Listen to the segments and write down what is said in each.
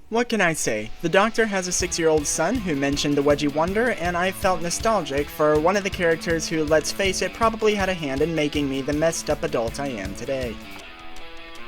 What can I say? The Doctor has a 6-year-old son who mentioned the Wedgie Wonder, and I felt nostalgic for one of the characters who, let's face it, probably had a hand in making me the messed up adult I am today.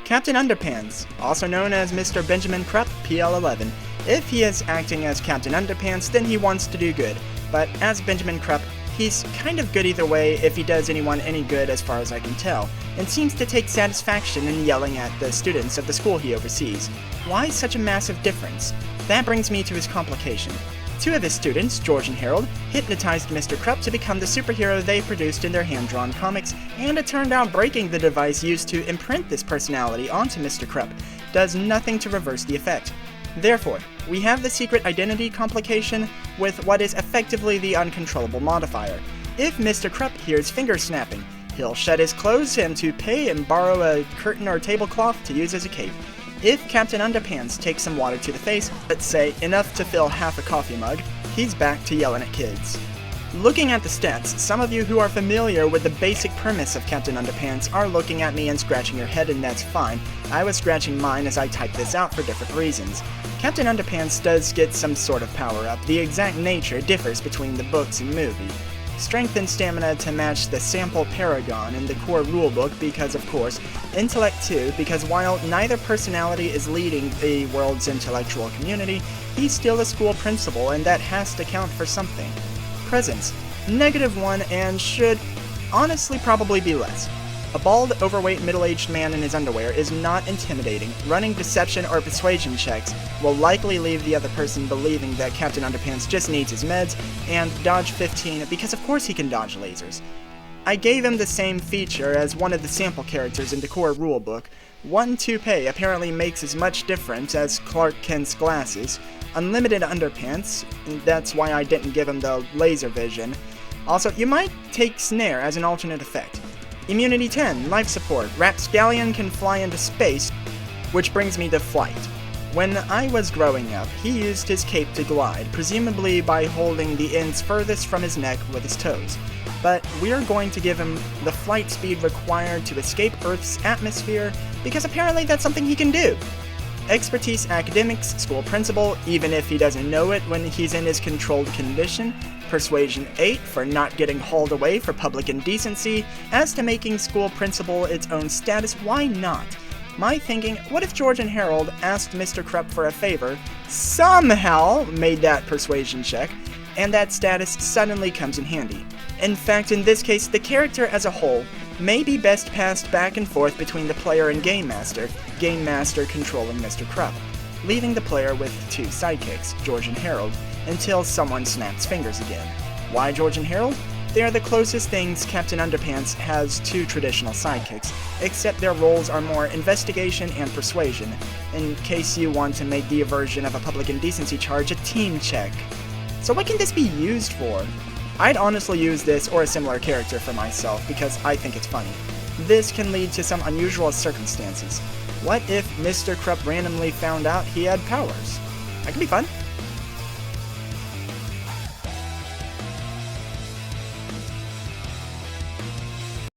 Captain Underpants, also known as Mr. Benjamin Krupp, PL11. If he is acting as Captain Underpants, then he wants to do good, but as Benjamin Krupp, he's kind of good either way if he does anyone any good as far as I can tell, and seems to take satisfaction in yelling at the students of the school he oversees. Why such a massive difference? That brings me to his complication. 2 of his students, George and Harold, hypnotized Mr. Krupp to become the superhero they produced in their hand-drawn comics, and it turned out breaking the device used to imprint this personality onto Mr. Krupp does nothing to reverse the effect. Therefore, we have the secret identity complication with what is effectively the uncontrollable modifier. If Mr. Krupp hears finger snapping, he'll shed his clothes and toupee and borrow a curtain or tablecloth to use as a cape. If Captain Underpants takes some water to the face, let's say enough to fill half a coffee mug, he's back to yelling at kids. Looking at the stats, some of you who are familiar with the basic premise of Captain Underpants are looking at me and scratching your head, and that's fine. I was scratching mine as I typed this out for different reasons. Captain Underpants does get some sort of power-up. The exact nature differs between the books and movie. Strength and stamina to match the sample paragon in the core rulebook because, of course, Intellect too, because while neither personality is leading the world's intellectual community, he's still a school principal, and that has to count for something. Presence, -1, and should honestly probably be less. A bald, overweight, middle-aged man in his underwear is not intimidating. Running deception or persuasion checks will likely leave the other person believing that Captain Underpants just needs his meds, and dodge 15 because of course he can dodge lasers. I gave him the same feature as one of the sample characters in the core rulebook. One toupee apparently makes as much difference as Clark Kent's glasses. Unlimited underpants, that's why I didn't give him the laser vision. Also, you might take snare as an alternate effect. Immunity 10, life support. Rapscallion can fly into space, which brings me to flight. When I was growing up, he used his cape to glide, presumably by holding the ends furthest from his neck with his toes. But we're going to give him the flight speed required to escape Earth's atmosphere, because apparently that's something he can do. Expertise academics, school principal, even if he doesn't know it when he's in his controlled condition. Persuasion 8 for not getting hauled away for public indecency. As to making school principal its own status, why not? My thinking, what if George and Harold asked Mr. Krupp for a favor, somehow made that persuasion check, and that status suddenly comes in handy? In fact, in this case, the character as a whole may be best passed back and forth between the player and Game Master controlling Mr. Krupp, leaving the player with 2 sidekicks, George and Harold, until someone snaps fingers again. Why George and Harold? They are the closest things Captain Underpants has to traditional sidekicks, except their roles are more investigation and persuasion, in case you want to make the aversion of a public indecency charge a team check. So what can this be used for? I'd honestly use this or a similar character for myself because I think it's funny. This can lead to some unusual circumstances. What if Mr. Krupp randomly found out he had powers? That could be fun.